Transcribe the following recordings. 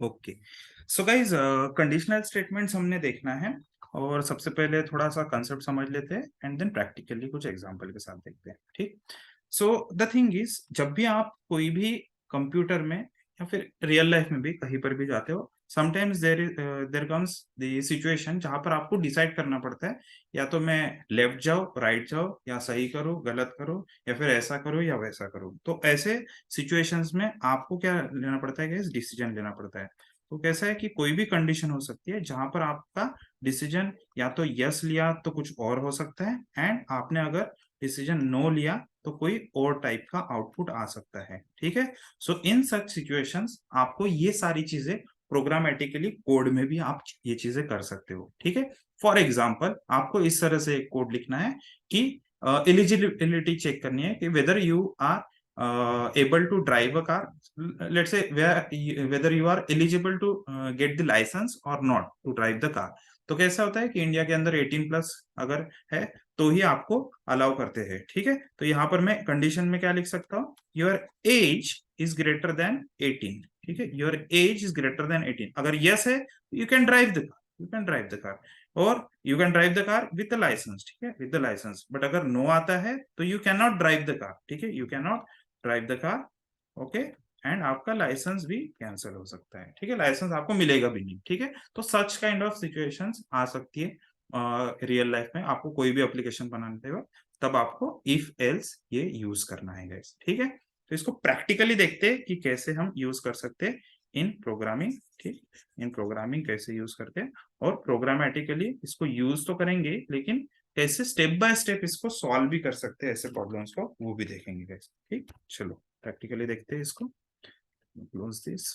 Okay, so guys conditional statements हमने देखना है। और सबसे पहले थोड़ा सा कंसेप्ट समझ लेते हैं एंड देन प्रैक्टिकली कुछ एग्जांपल के साथ देखते हैं। ठीक। सो द थिंग इज, जब भी आप कोई भी कंप्यूटर में या फिर रियल लाइफ में भी कहीं पर भी जाते हो, sometimes there comes the situation जहां पर आपको डिसाइड करना पड़ता है, या तो मैं लेफ्ट जाऊं, राइट जाऊं, या सही करूं, गलत करूं, या फिर ऐसा करूं या वैसा करूं। तो ऐसे सिचुएशंस में आपको क्या लेना पड़ता है, डिसीजन लेना पड़ता है। तो कैसा है कि कोई भी कंडीशन हो सकती है जहां पर आपका डिसीजन या तो यस लिया तो कुछ और हो सकता है, एंड आपने अगर डिसीजन नो लिया तो कोई और टाइप का आउटपुट आ सकता है। ठीक है। सो इन सच सिचुएशंस आपको ये सारी चीजें प्रोग्रामेटिकली कोड में भी आप ये चीजें कर सकते हो। ठीक है। फॉर एग्जाम्पल, आपको इस तरह से एक कोड लिखना है कि एलिजिबिलिटी चेक करनी है कि whether you are able to drive a car. Let's say whether you are eligible to get the license or not to drive the car. तो कैसा होता है कि इंडिया के अंदर 18 प्लस अगर है तो ही आपको अलाउ करते हैं। ठीक है। तो यहाँ पर मैं कंडीशन में क्या लिख सकता हूँ, your age is greater than 18। ठीक है, your age is greater than 18। अगर यस है, you can drive the car, you can drive the car, और you can drive the car with the licence. ठीक है, विद द लाइसेंस। बट अगर no आता है तो you can not drive the car. ठीक है, you can not drive the car. Okay. And आपका लाइसेंस भी कैंसिल हो सकता है। ठीक है, लाइसेंस आपको मिलेगा भी नहीं। ठीक है। तो सच काइंड ऑफ सिचुएशंस आ सकती है रियल लाइफ में। आपको कोई भी एप्लीकेशन बनाते हो तब आपको इफ एल्स ये यूज करना है गाइस। ठीक है। तो इसको प्रैक्टिकली देखते हैं कि कैसे हम यूज कर सकते हैं इन प्रोग्रामिंग। ठीक, इन प्रोग्रामिंग कैसे यूज करते हैं, और प्रोग्रामेटिकली इसको यूज तो करेंगे, लेकिन कैसे स्टेप बाय स्टेप इसको सॉल्व भी कर सकते हैं ऐसे प्रॉब्लम्स को, वो भी देखेंगे गाइस। ठीक, चलो प्रैक्टिकली देखते हैं इसको। क्लोज दिस,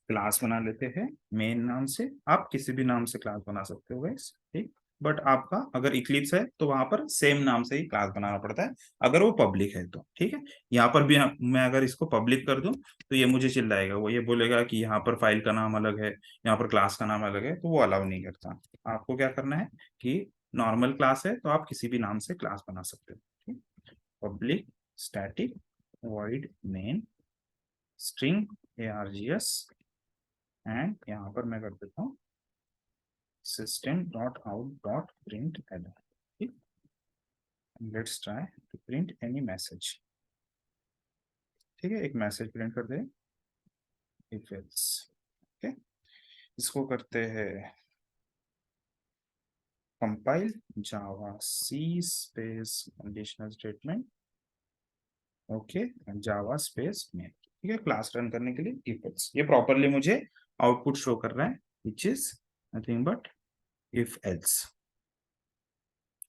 क्लास बना लेते हैं मेन नाम से। आप किसी भी नाम से क्लास बना सकते हो गाइस। ठीक, बट आपका अगर इक्लिप्स है तो वहां पर सेम नाम से ही क्लास बनाना पड़ता है, अगर वो पब्लिक है तो। ठीक है। यहाँ पर भी मैं अगर इसको पब्लिक कर दूं तो ये मुझे चिल्लाएगा, वो ये बोलेगा कि यहाँ पर फाइल का नाम अलग है, यहाँ पर क्लास का नाम अलग है, तो वो अलाउ नहीं करता। आपको क्या करना है कि नॉर्मल क्लास है तो आप किसी भी नाम से क्लास बना सकते हो। ठीक, public static void main string args, and यहाँ पर मैं कर देता हूँ system dot out dot print L. ठीक, let's try to print any message. ठीक है, एक मैसेज प्रिंट कर दे इफ एल्स। ओके, इसको करते हैं कंपाइल जावा सी space conditional statement. Okay, Java space main. ठीक है, क्लास रन करने के लिए इफ एल्स, ये प्रॉपरली मुझे आउटपुट शो कर रहा है which is nothing but if else.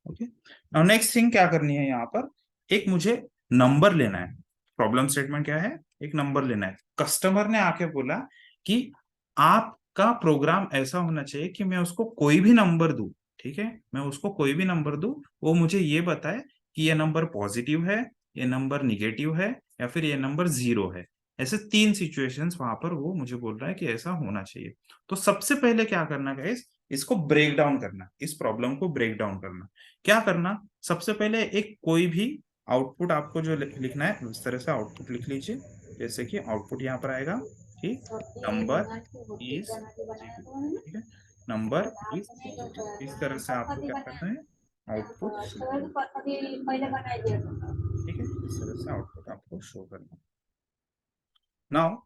Okay, now next thing क्या करनी है, यहाँ पर एक मुझे नंबर लेना है। प्रॉब्लम स्टेटमेंट क्या है, एक नंबर लेना है। कस्टमर ने आके बोला कि आपका प्रोग्राम ऐसा होना चाहिए कि मैं उसको कोई भी नंबर दूं। ठीक है, मैं उसको कोई भी नंबर दूं, वो मुझे ये बताए कि ये नंबर पॉजिटिव है, ये नंबर निगेटिव है, या फिर ये नंबर जीरो है। ऐसे तीन सिचुएशंस वहां पर वो मुझे बोल रहा है कि ऐसा होना चाहिए। तो सबसे पहले क्या करना है, इसको ब्रेक डाउन करना, इस प्रॉब्लम को ब्रेक डाउन करना। क्या करना, सबसे पहले एक कोई भी आउटपुट आपको जो लिखना है उस तरह से आउटपुट लिख लीजिए। जैसे कि आउटपुट यहाँ पर आएगा, ठीक, नंबर इज जीरो। ठीक है, नंबर इज जीरो, इस तरह से आपको क्या करना है, आउटपुट शो करना। ठीक है, इस तरह से आउटपुट आपको शो करना। नाउ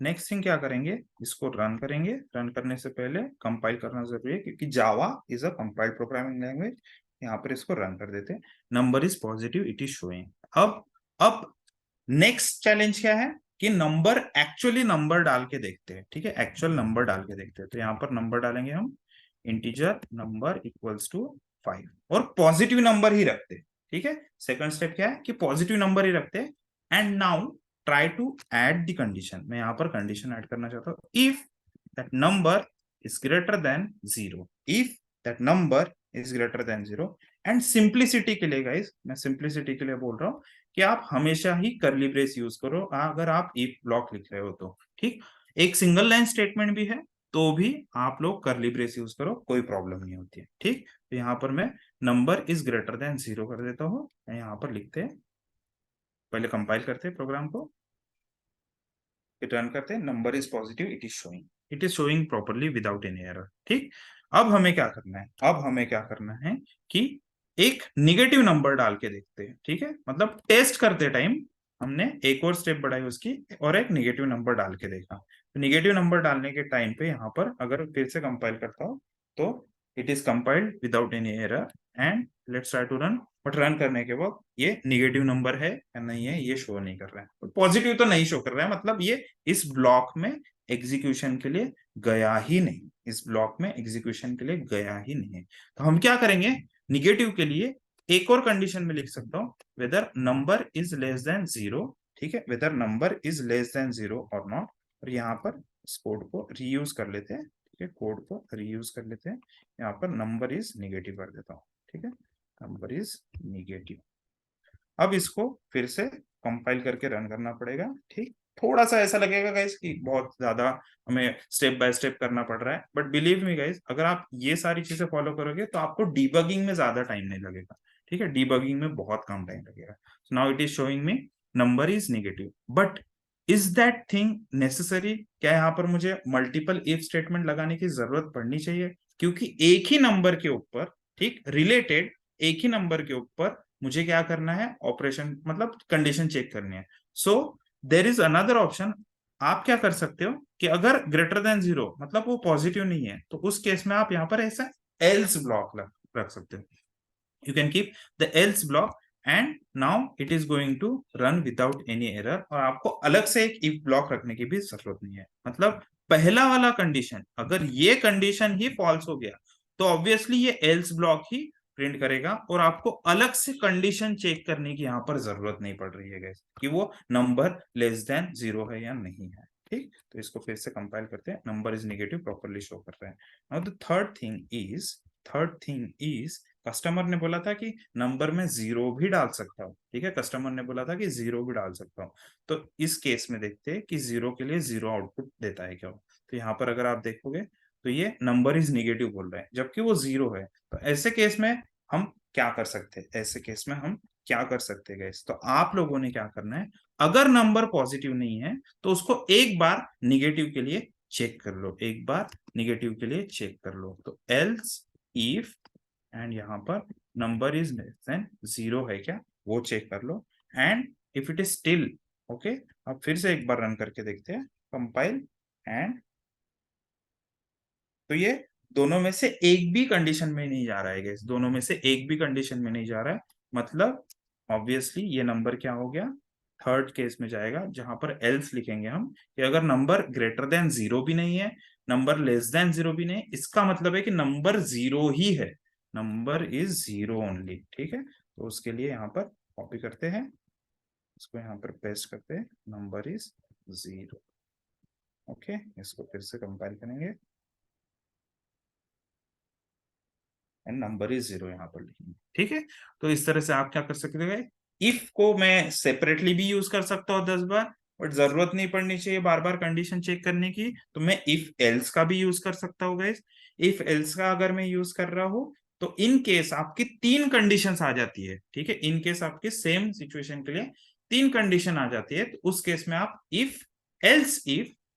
नेक्स्ट थिंग क्या करेंगे, इसको रन करेंगे। रन करने से पहले कंपाइल करना जरूरी है, क्योंकि Java is a compiled programming language. यहाँ पर इसको रन कर देते हैं। Number is positive, it is showing. अब नेक्स्ट चैलेंज क्या है कि नंबर, एक्चुअली नंबर डाल के देखते हैं। ठीक है, एक्चुअल नंबर डाल के देखते हैं। तो यहाँ पर नंबर डालेंगे हम, इंटीजर नंबर इक्वल्स टू 5, और पॉजिटिव नंबर ही रखते हैं। ठीक है, सेकंड स्टेप क्या है कि पॉजिटिव नंबर ही रखते हैं। And now try to add the condition. मैं यहाँ पर कंडीशन ऐड करना चाहता हूँ, if that number is greater than zero, if that number is greater than zero. And simplicity के लिए गाइस, मैं सिंप्लिसिटी के लिए बोल रहा हूँ कि आप हमेशा ही करली ब्रेस यूज करो अगर आप इफ ब्लॉक लिख रहे हो तो। ठीक, एक सिंगल लाइन स्टेटमेंट भी है तो भी आप लोग करली ब्रेस यूज करो, कोई प्रॉब्लम नहीं होती है। ठीक, तो यहाँ पर मैं number is greater than zero कर देता हूँ। यहाँ पर लिखते हैं, पहले कंपाइल करते हैं प्रोग्राम को। फिर रन करते हैं, number is positive, it is showing properly without any error. ठीक, अब हमें क्या करना है, अब हमें क्या करना है कि एक निगेटिव नंबर डाल के देखते हैं। ठीक है, मतलब टेस्ट करते टाइम हमने एक और स्टेप बढ़ाई उसकी और एक निगेटिव नंबर डाल के देखा। तो निगेटिव नंबर डालने के टाइम पे यहाँ पर अगर फिर से कंपाइल करता हूँ तो it is compiled without any error and let's try to run. But run करने के बाद ये निगेटिव नंबर है या नहीं है ये शो नहीं कर रहा है, पॉजिटिव तो नहीं शो कर रहा है, मतलब ये इस ब्लॉक में एग्जीक्यूशन के लिए गया ही नहीं, इस ब्लॉक में एग्जीक्यूशन के लिए गया ही नहीं है। तो हम क्या करेंगे, निगेटिव के लिए एक और कंडीशन में लिख सकता हूँ, whether number is less than zero. ठीक है, whether number is less than zero और नॉट। और यहाँ पर इस कोड को रीयूज कर लेते हैं। ठीक है, कोड को रीयूज कर लेते हैं, यहाँ पर नंबर इज निगेटिव कर देता हूँ। ठीक है, नंबर इज निगेटिव। अब इसको फिर से कंपाइल करके रन करना पड़ेगा। ठीक, थोड़ा सा ऐसा लगेगा गाइस कि बहुत ज्यादा हमें स्टेप बाय स्टेप करना पड़ रहा है, बट बिलीव मी गाइस, अगर आप ये सारी चीजें फॉलो करोगे तो आपको डीबगिंग में ज्यादा टाइम नहीं लगेगा। ठीक है, डीबगिंग में बहुत कम टाइम लगेगा। So now it is showing me number is negative, but is that thing necessary? क्या यहाँ पर मुझे मल्टीपल इफ स्टेटमेंट लगाने की जरूरत पड़नी चाहिए? क्योंकि एक ही नंबर के ऊपर, ठीक, रिलेटेड एक ही नंबर के ऊपर मुझे क्या करना है, ऑपरेशन मतलब कंडीशन चेक करनी है। सो देर इज अनदर ऑप्शन। आप क्या कर सकते हो कि अगर ग्रेटर देन जीरो मतलब वो पॉजिटिव नहीं है, तो उस केस में आप यहाँ पर ऐसा एल्स ब्लॉक रख सकते हो। you can keep the else block and now it is going to run without any error। और आपको अलग से एक if block रखने की भी जरूरत नहीं है। मतलब पहला वाला कंडीशन, अगर ये कंडीशन ही फॉल्स हो गया तो ऑब्वियसली ये else ब्लॉक ही प्रिंट करेगा और आपको अलग से कंडीशन चेक करने की यहाँ पर जरूरत नहीं पड़ रही है guys, कि वो नंबर लेस देन जीरो है या नहीं है। ठीक, तो इसको फिर से कंपाइल करते हैं, number is negative properly show कर रहे हैं। Now the third thing is customer ने बोला था कि नंबर में जीरो भी डाल सकता हूँ। ठीक है, कस्टमर ने बोला था कि जीरो भी डाल सकता हूँ। तो इस केस में देखते हैं कि जीरो के लिए जीरो आउटपुट देता है क्या। तो यहाँ पर अगर आप देखोगे तो ये नंबर इज निगेटिव बोल रहा है जबकि वो जीरो है। तो ऐसे केस में हम क्या कर सकते हैं, ऐसे केस में हम क्या कर सकते हैं गाइस? तो आप लोगों ने क्या करना है, अगर नंबर पॉजिटिव नहीं है तो उसको एक बार निगेटिव के लिए चेक कर लो, एक बार निगेटिव के लिए चेक कर लो। तो एल्स इफ एंड यहाँ पर number is less than zero है क्या, वो चेक कर लो। And if it is still okay, अब फिर से एक बार रन करके देखते हैं, कंपाइल एंड, तो ये दोनों में से एक भी कंडीशन में नहीं जा रहा है गाइस, दोनों में से एक भी कंडीशन में नहीं जा रहा है। मतलब ऑब्वियसली ये नंबर क्या हो गया, थर्ड केस में जाएगा जहां पर एल्स लिखेंगे हम कि अगर नंबर ग्रेटर देन जीरो भी नहीं है, नंबर लेस देन जीरो भी नहीं, इसका मतलब है कि नंबर जीरो ही है, नंबर इज जीरो ओनली। ठीक है, तो उसके लिए यहाँ पर कॉपी करते हैं, इसको यहाँ पर पेस्ट करते हैं, नंबर इज जीरो। ओके, इसको फिर से कंपाइल करेंगे एंड नंबर इज जीरो यहाँ पर लिखेंगे। ठीक है, तो इस तरह से आप क्या कर सकते हैं, इफ को मैं सेपरेटली भी यूज कर सकता हूँ 10 बार, बट जरूरत नहीं पड़नी चाहिए बार बार कंडीशन चेक करने की, तो मैं इफ एल्स का भी यूज कर सकता हूँ गाइस। इफ एल्स का अगर मैं यूज कर रहा हूँ तो इन केस आपकी तीन कंडीशंस आ जाती है। ठीक है, इन केस आपके सेम सिचुएशन के लिए तीन कंडीशन आ जाती है, तो उस केस में आप इफ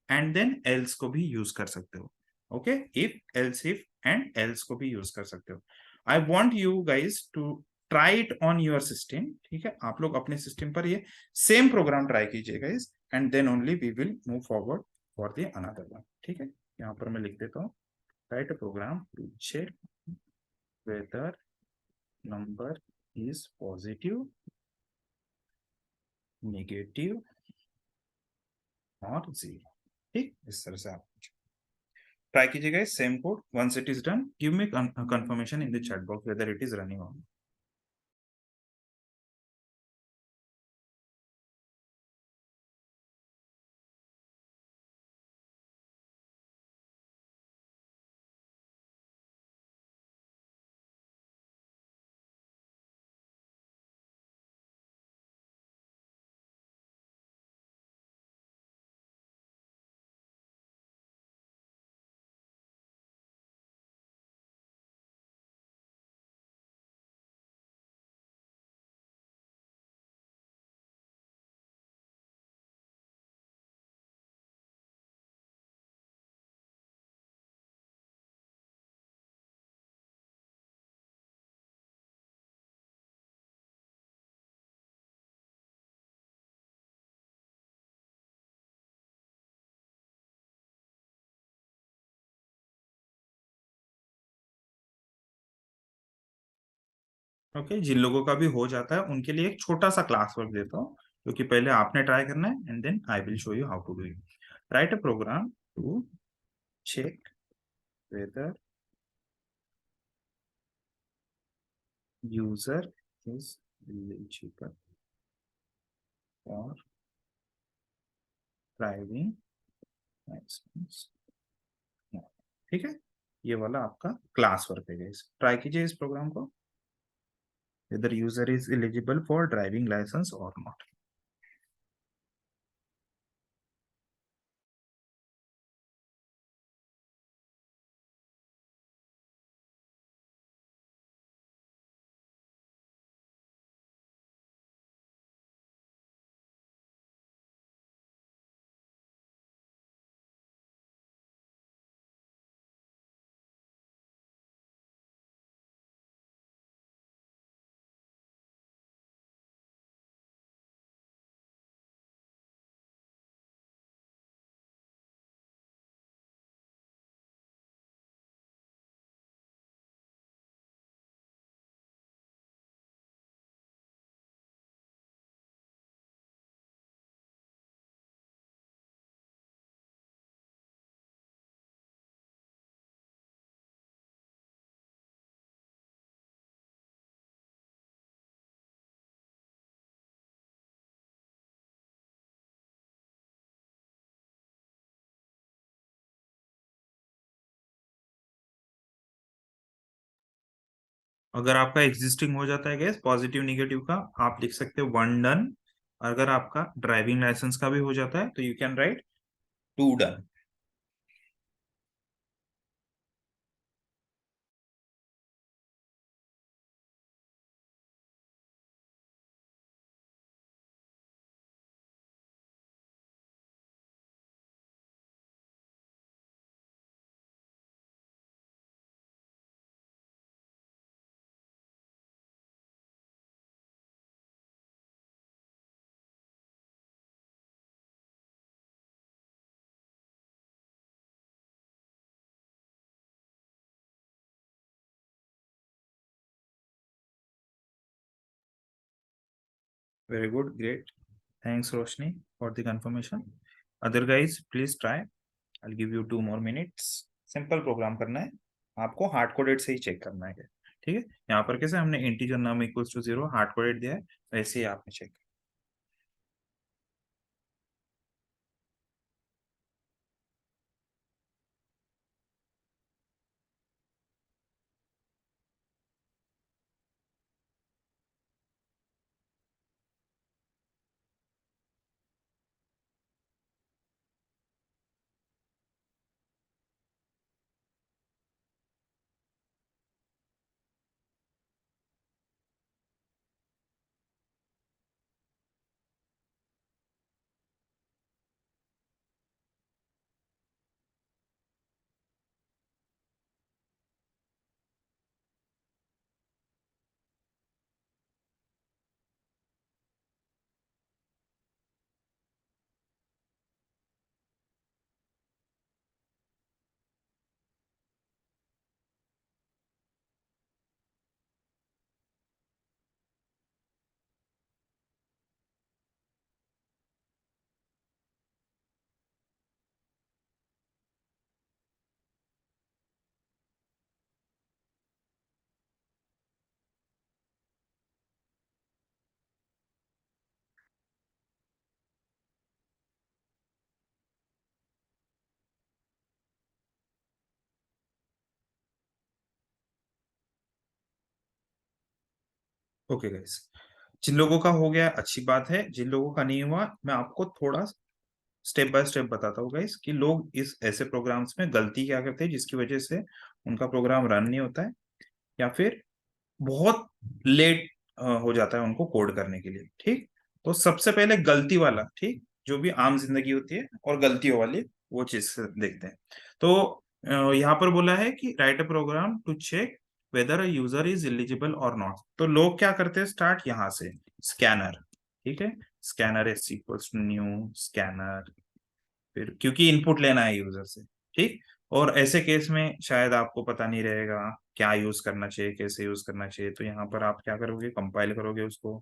एंड देन एल्स को भी यूज कर सकते हो। ओके, इफ एंड एल्स को भी यूज कर सकते हो। I want you guys to try it on your system. ठीक है, आप लोग अपने सिस्टम पर ये सेम प्रोग्राम ट्राई कीजिए guys and then only we will move forward for the another one. ठीक है, यहाँ पर मैं लिख देता हूँ, write a program to check whether number is positive, negative और जीरो। ठीक, इस तरह से आप ट्राई कीजिएगा same code. Once it is done give me confirmation in the chat box whether it is running on. Okay, जिन लोगों का भी हो जाता है उनके लिए एक छोटा सा क्लास वर्क देता हूँ, जो कि पहले आपने ट्राई करना है and then I will show you how to do it. Write a program to check whether user is eligible for driving license. ठीक है, ये वाला आपका क्लास वर्क है गाइस. ट्राई कीजिए इस प्रोग्राम को. Whether user is eligible for driving license और नॉट. अगर आपका एग्जिस्टिंग हो जाता है गैस पॉजिटिव निगेटिव का, आप लिख सकते हो 1 डन. अगर आपका ड्राइविंग लाइसेंस का भी हो जाता है तो you can write 2 done. Very good, great. Thanks Roshni for the confirmation. Other guys please try. I give you 2 more minutes. Simple program करना है आपको, हार्ड कोडेड से ही चेक करना है. ठीक है, यहाँ पर कैसे हमने integer num equals to 0 hard coded दिया है, वैसे ही आपने चेक. ओके गाइस, जिन लोगों का हो गया अच्छी बात है, जिन लोगों का नहीं हुआ मैं आपको थोड़ा स्टेप बाय स्टेप बताता हूँ गाइस कि लोग इस ऐसे प्रोग्राम्स में गलती क्या करते हैं जिसकी वजह से उनका प्रोग्राम रन नहीं होता है, या फिर बहुत लेट हो जाता है उनको कोड करने के लिए. ठीक, तो सबसे पहले गलती वाला, ठीक, जो भी आम जिंदगी होती है और गलतियों वाली वो चीज देखते हैं. तो यहाँ पर बोला है कि write a program to check whether a user is eligible और नॉट. तो लोग क्या करते हैं, स्टार्ट यहाँ से स्कैनर. ठीक है, scanner S equals to new scanner, फिर क्योंकि इनपुट लेना है यूजर से. ठीक, और ऐसे केस में शायद आपको पता नहीं रहेगा क्या यूज करना चाहिए, कैसे यूज करना चाहिए, तो यहाँ पर आप क्या करोगे, कंपाइल करोगे, उसको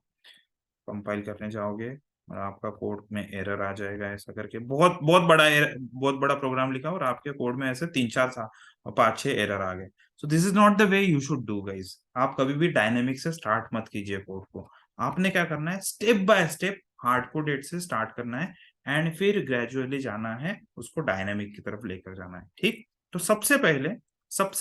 कंपाइल करने जाओगे और आपका कोड में एरर आ जाएगा, ऐसा करके बहुत बहुत बड़ा बहुत बड़ा प्रोग्राम लिखा और आपके कोड में ऐसे 3 4 5 6 एरर आ गए। So this is not the way you should do guys. आप कभी भी डायनेमिक से स्टार्ट मत कीजिए कोड को। आपने क्या करना है, step by step hard coded से स्टार्ट करना है एंड फिर ग्रेजुअली जाना है, उसको डायनेमिक की तरफ लेकर जाना है। ठीक, तो सबसे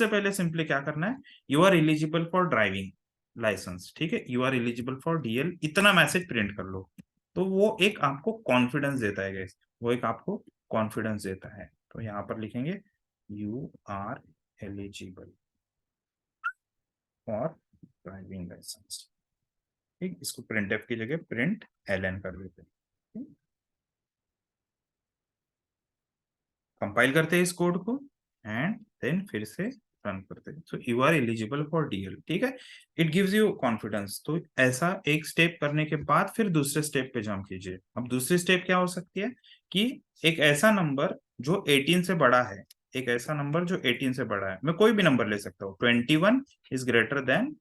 पहले सिंपली क्या करना है, you are eligible for driving license, ठीक है, you are eligible for DL, इतना मैसेज प्रिंट कर लो। तो वो एक आपको कॉन्फिडेंस देता है गाइस, वो एक आपको कॉन्फिडेंस देता है। तो यहाँ पर लिखेंगे you are eligible for driving license. ठीक, इसको प्रिंट एफ की जगह प्रिंट एल एन कर देते हैं। कंपाइल करते हैं इस कोड को एंड देन फिर से रन करते हैं। So you are eligible for DL, ठीक है, इट गिव्स यू कॉन्फिडेंस। तो ऐसा एक स्टेप करने के बाद फिर दूसरे स्टेप पे जंप कीजिए। अब दूसरी स्टेप क्या हो सकती है कि एक ऐसा नंबर जो 18 से बड़ा है, एक ऐसा नंबर जो 18 से बड़ा है, मैं कोई भी नंबर ले सकता हूँ, 21 इज ग्रेटर देन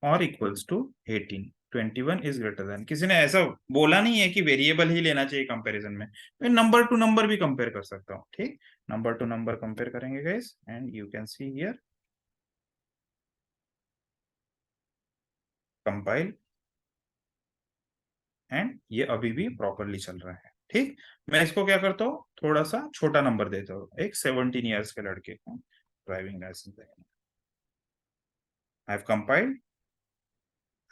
और equals to 18, 21 is greater than, किसी ने ऐसा बोला नहीं है कि वेरिएबल ही लेना चाहिए कंपैरिजन में, मैं नंबर टू नंबर भी कंपेयर कर सकता हूँ। ठीक, नंबर टू नंबर कंपेयर करेंगे guys and you can see here compile and ये अभी भी प्रॉपरली चल रहा है। ठीक, मैं इसको क्या करता हूँ, थोड़ा सा छोटा नंबर देता हूँ, एक 17 ईयर्स के लड़के को ड्राइविंग लाइसेंस देना। I have compiled,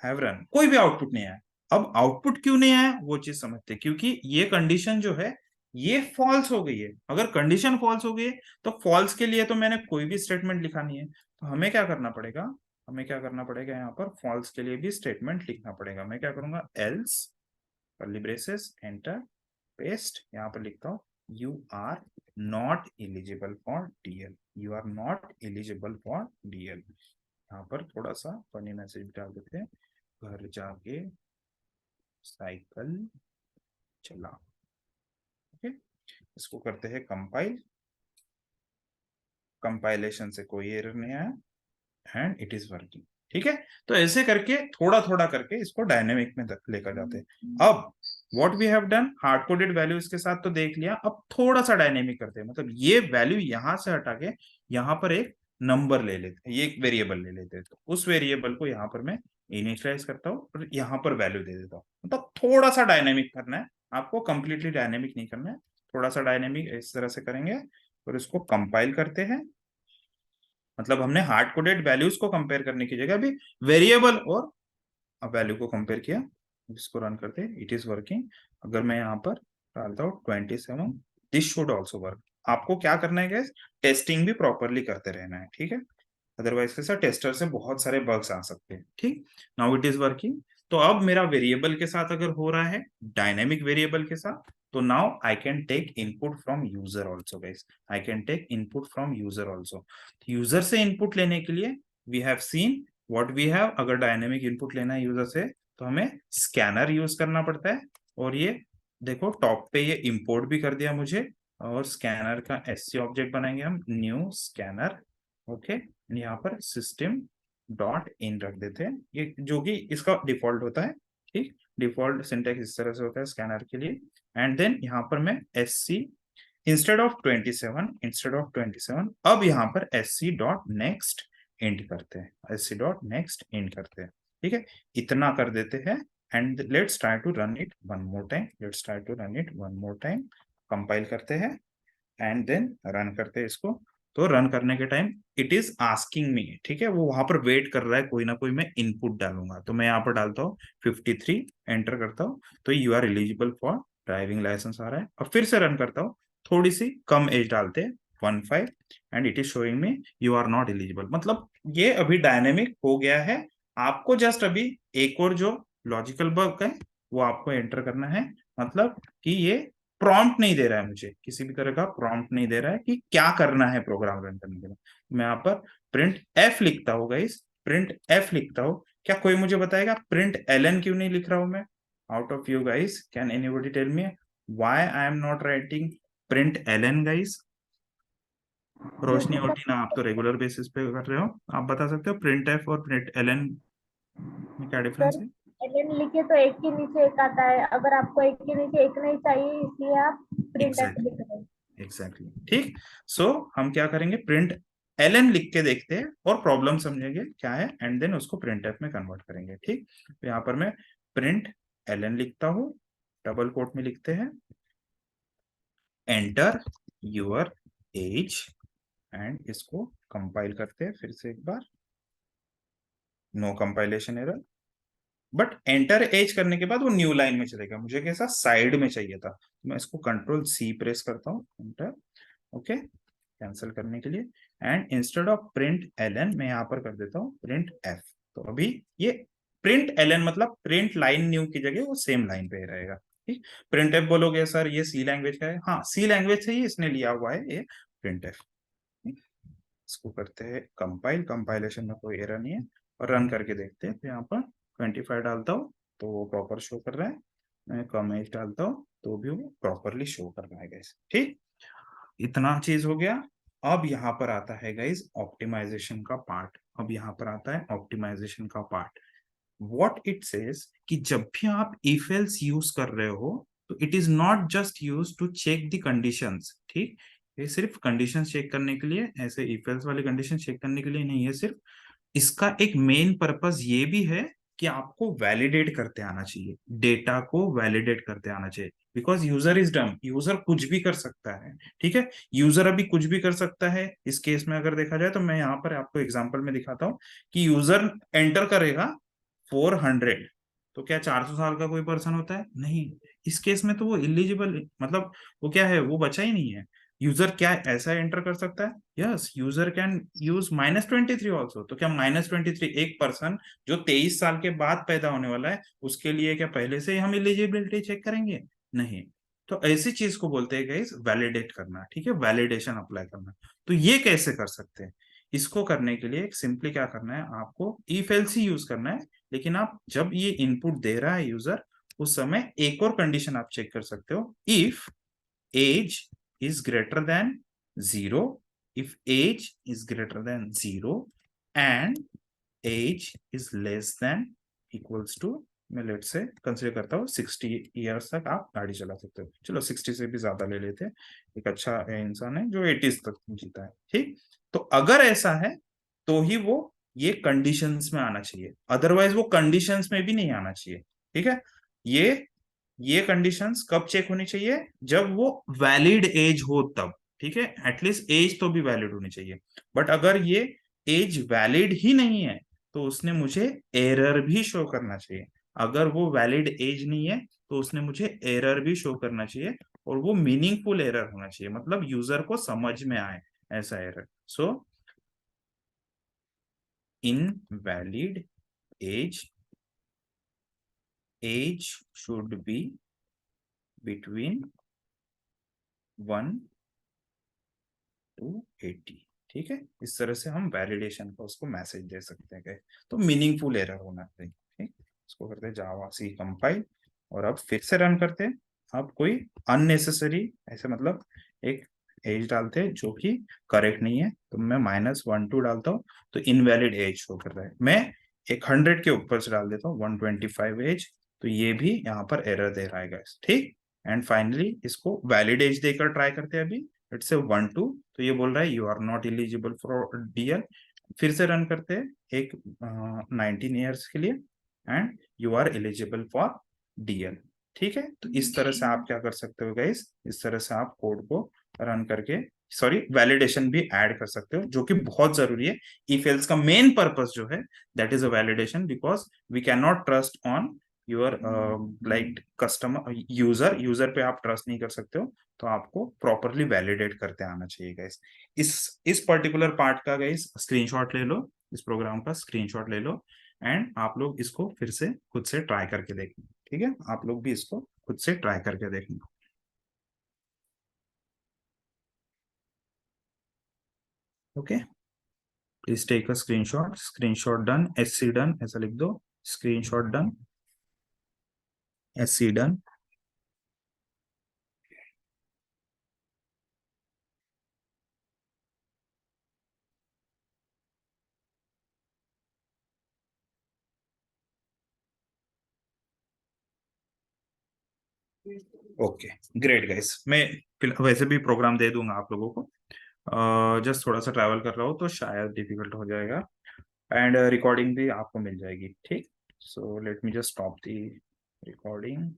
have run, कोई भी आउटपुट नहीं आया। अब आउटपुट क्यों नहीं आया वो चीज समझते हैं, क्योंकि ये कंडीशन जो है ये फॉल्स हो गई है। अगर कंडीशन फॉल्स हो गई है तो फॉल्स के लिए तो मैंने कोई भी स्टेटमेंट लिखा नहीं है, तो हमें क्या करना पड़ेगा, हमें क्या करना पड़ेगा, यहाँ पर फॉल्स के लिए भी स्टेटमेंट लिखना पड़ेगा। मैं क्या करूंगा, else curly braces enter paste, यहाँ पर लिखता हूँ you are not eligible for DL, you are not eligible for DL. यहाँ पर थोड़ा सा फनी मैसेज डाल देते हैं, घर जाके साइकिल चला। ओके, इसको करते हैं कंपाइल, कंपाइलेशन से कोई एरर नहीं आया एंड इट इज वर्किंग। ठीक है, तो ऐसे करके थोड़ा थोड़ा करके इसको डायनेमिक में लेकर जाते हैं। अब what we have done, hard coded value इसके साथ तो देख लिया, अब थोड़ा सा डायनेमिक करते हैं, मतलब ये वैल्यू यहां से हटा के यहाँ पर एक नंबर ले लेते हैं, ये एक वेरिएबल ले लेते हैं, तो उस वेरिएबल को यहाँ पर मैं इनिशियलाइज करता हूँ और यहाँ पर वैल्यू दे देता हूँ। मतलब थोड़ा सा डायनेमिक करना है आपको, कंप्लीटली डायनेमिक नहीं करना है, थोड़ा सा डायनेमिक इस तरह से करेंगे और इसको कंपाइल करते हैं। मतलब हमने हार्ड कोडेड वैल्यूज को कंपेयर करने की जगह अभी वेरिएबल और वैल्यू को कंपेयर किया। इसको रन करते हैं, इट इज वर्किंग। अगर मैं यहाँ पर डालता हूँ 27, दिस शुड ऑल्सो वर्क। आपको क्या करना है गैस, टेस्टिंग भी प्रॉपरली करते रहना है, ठीक है, अदरवाइज कैसा टेस्टर से बहुत सारे बग्स आ सकते हैं। ठीक, नाउ इट इज वर्किंग। तो अब मेरा वेरिएबल के साथ अगर हो रहा है, डायनेमिक वेरिएबल के साथ, तो now I can take input from user also guys, I can take input from user also. User से इनपुट लेने के लिए we have seen what we have, अगर डायनेमिक इनपुट लेना है यूजर से तो हमें स्कैनर यूज करना पड़ता है। और ये देखो टॉप पे ये इंपोर्ट भी कर दिया मुझे, और स्कैनर का एससी ऑब्जेक्ट बनाएंगे हम, न्यू स्कैनर। ओके, यहाँ पर सिस्टम डॉट इन रख देते हैं, ये जो कि इसका डिफॉल्ट होता है। ठीक, डिफॉल्ट सिंटैक्स इस तरह से होता है स्कैनर के लिए। एंड देन यहाँ पर मैं एस सी इंस्टेड ऑफ 27 अब यहाँ पर S C dot next end करते हैं, S C dot next end करते हैं। ठीक है, इतना कर देते हैं and let's try to run it one more time, let's try to run it one more time. Compile करते हैं एंड देन रन करते हैं इसको। तो रन करने के time it is asking me, ठीक है, वो वहां पर वेट कर रहा है, कोई ना कोई मैं इनपुट डालूंगा, तो मैं यहाँ पर डालता हूँ 53, एंटर करता हूँ, तो you are eligible for driving licence आ रहा है। अब फिर से रन करता हूँ, थोड़ी सी कम एज डालते हैं 15 and it is showing me you are not eligible. मतलब ये अभी डायनेमिक हो गया है। आपको जस्ट अभी एक और जो लॉजिकल बग है वो आपको एंटर करना है, मतलब कि ये प्रॉम्प्ट नहीं दे रहा है, मुझे किसी भी तरह का प्रॉम्प्ट नहीं दे रहा है कि क्या करना है प्रोग्राम रन करने के लिए। मैं यहाँ पर प्रिंट एफ लिखता हूँ गाइस, प्रिंट एफ लिखता हूँ। क्या कोई मुझे बताएगा प्रिंट एलन क्यों नहीं लिख रहा हूं मैं? Out of you guys can anybody tell me why I am not writing print L N guys? Roshni और मतलब टीना, आप तो रेगुलर बेसिस पे कर रहे हो, आप बता सकते हो प्रिंट एफ और प्रिंट एल एन में क्या डिफरेंस सर, है? एलएन लिखे तो एक के नीचे एक आता है, अगर आपको एक के नीचे एक नहीं चाहिए इसलिए आप प्रिंट एफ एग्जैक्टली, लिख रहे हैं। एग्जैक्टली, ठीक। सो हम क्या करेंगे, प्रिंट एल एन लिख के देखते हैं और प्रॉब्लम समझेंगे क्या है, एंड देन उसको प्रिंट एफ में कन्वर्ट करेंगे, ठीक। तो यहाँ पर मैं प्रिंट एल एन लिखता हूँ, डबल कोट में लिखते हैं, एंटर योर एज, एंड इसको कंपाइल करते हैं फिर से एक बार, no compilation error. But enter age करने के बाद वो न्यू लाइन में चलेगा, मुझे कैसा साइड में चाहिए था, तो मैं इसको कंट्रोल सी प्रेस करता हूँ, एंटर, ओके, कैंसिल करने के लिए। And instead of print L N मैं यहाँ पर कर देता हूँ प्रिंट एफ। तो अभी ये प्रिंट एल एन मतलब प्रिंट लाइन न्यू की जगह वो सेम लाइन पे ही रहेगा, ठीक। प्रिंट एफ बोलोगे सर ये सी लैंग्वेज का है, हाँ सी लैंग्वेज से ही इसने लिया हुआ है ये प्रिंट एफ। इसको करते हैं कंपाइल, कंपाइलेशन में कोई एरर नहीं है, और रन करके देखते हैं। तो यहाँ पर 25 डालता हूँ तो वो प्रॉपर शो कर रहा है, मैं कम एज डालता हूँ तो भी वो प्रॉपरली शो कर रहा है गाइस, ठीक। इतना चीज हो गया। अब यहाँ पर आता है गाइस ऑप्टिमाइजेशन का पार्ट, अब यहाँ पर आता है ऑप्टिमाइजेशन का पार्ट। व्हाट इट सेज कि जब भी आप इफ एल्स यूज कर रहे हो तो it is not just use to check the conditions, ठीक। ये सिर्फ कंडीशंस चेक करने के लिए, ऐसे इफ एल्स वाली कंडीशन चेक करने के लिए नहीं है सिर्फ, इसका एक मेन पर्पस ये भी है कि आपको वैलिडेट करते आना चाहिए, डेटा को वैलिडेट करते आना चाहिए, because user is dumb, user कुछ भी कर सकता है, ठीक है। यूजर अभी कुछ भी कर सकता है, इस केस में अगर देखा जाए तो मैं यहाँ पर आपको एग्जांपल में दिखाता हूँ कि यूजर एंटर करेगा 400, तो क्या 400 साल का कोई पर्सन होता है? नहीं। इस केस में तो वो इलिजिबल, मतलब वो क्या है, वो बचा ही नहीं है। यूजर क्या ऐसा एंटर कर सकता है? Yes, user can use -23 also. तो क्या -23 एक पर्सन जो 23 साल के बाद पैदा होने वाला है उसके लिए क्या पहले से ही हम एलिजिबिलिटी चेक करेंगे? नहीं। तो ऐसी चीज को बोलते हैं गाइस वैलिडेट करना, ठीक है, वैलिडेशन अप्लाई करना। तो ये कैसे कर सकते हैं? इसको करने के लिए सिंपली क्या करना है, आपको इफ एल्स ही यूज करना है। लेकिन आप जब ये इनपुट दे रहा है यूजर, उस समय एक और कंडीशन आप चेक कर सकते हो, if age is greater than 0, if age is greater than 0 and age is less than equals to, मैं लेट से कंसिडर करता हूँ 60 ईयर्स तक आप गाड़ी चला सकते हो, चलो 60 से भी ज्यादा ले लेते हैं, एक अच्छा इंसान है जो 80 तक जीता है, ठीक। तो अगर ऐसा है तो ही वो ये कंडीशंस में आना चाहिए, अदरवाइज वो कंडीशंस में भी नहीं आना चाहिए, ठीक है। ये ये कंडीशंस कब चेक होनी चाहिए? जब वो वैलिड एज हो तब, ठीक है, एटलीस्ट एज तो भी वैलिड होनी चाहिए। बट अगर ये एज वैलिड ही नहीं है तो उसने मुझे एरर भी शो करना चाहिए। अगर वो वैलिड एज नहीं है तो उसने मुझे एरर भी शो करना चाहिए, और वो मीनिंगफुल एरर होना चाहिए, मतलब यूजर को समझ में आए ऐसा error. So invalid age, age should be between 1 to 80, ठीक है। इस तरह से हम वैलिडेशन का उसको मैसेज दे सकते हैं, तो मीनिंगफुल एरर होना चाहिए, ठीक। इसको करते हैं जावा सी कंपाइल, और अब फिर से रन करते हैं। अब कोई अननेसेसरी ऐसे मतलब एक एज डालते हैं जो कि करेक्ट नहीं है, तो मैं -12 डालता हूँ तो इनवैलिड एज शो कर रहा है। मैं एक 100 के ऊपर से डाल देता हूँ 125 एज, तो ये भी यहाँ पर एरर दे रहा है गाइस, ठीक। एंड फाइनली इसको वैलिड एज देकर ट्राई करते हैं अभी, लेट्स से 1 2, तो ये बोल रहा है you are not eligible for DL. फिर से रन करते हैं एक 19 ईयर्स के लिए, and you are eligible for DL, ठीक है। तो इस तरह से आप क्या कर सकते हो गाइस, इस तरह से आप कोड को रन करके, सॉरी, वैलिडेशन भी ऐड कर सकते हो, जो कि बहुत जरूरी है। इफ एल्स का मेन पर्पस जो है that is a validation, because we can not trust on your like customer, user पे आप ट्रस्ट नहीं कर सकते हो, तो आपको प्रॉपरली वैलिडेट करते आना चाहिए गाइस। इस पर्टिकुलर पार्ट का गाइस स्क्रीनशॉट ले लो, इस प्रोग्राम का स्क्रीनशॉट ले लो, एंड आप लोग इसको फिर से खुद से ट्राई करके देखना, ठीक है। आप लोग भी इसको खुद से ट्राई करके देखना, okay. Please take a screenshot, screenshot done, SC done ऐसा लिख दो, screenshot done, SC done. Okay, great guys. मैं वैसे भी प्रोग्राम दे दूंगा आप लोगों को, जस्ट थोड़ा सा ट्रैवल कर रहा हूँ तो शायद डिफिकल्ट हो जाएगा, एंड रिकॉर्डिंग भी आपको मिल जाएगी, ठीक। So let me just stop the recording.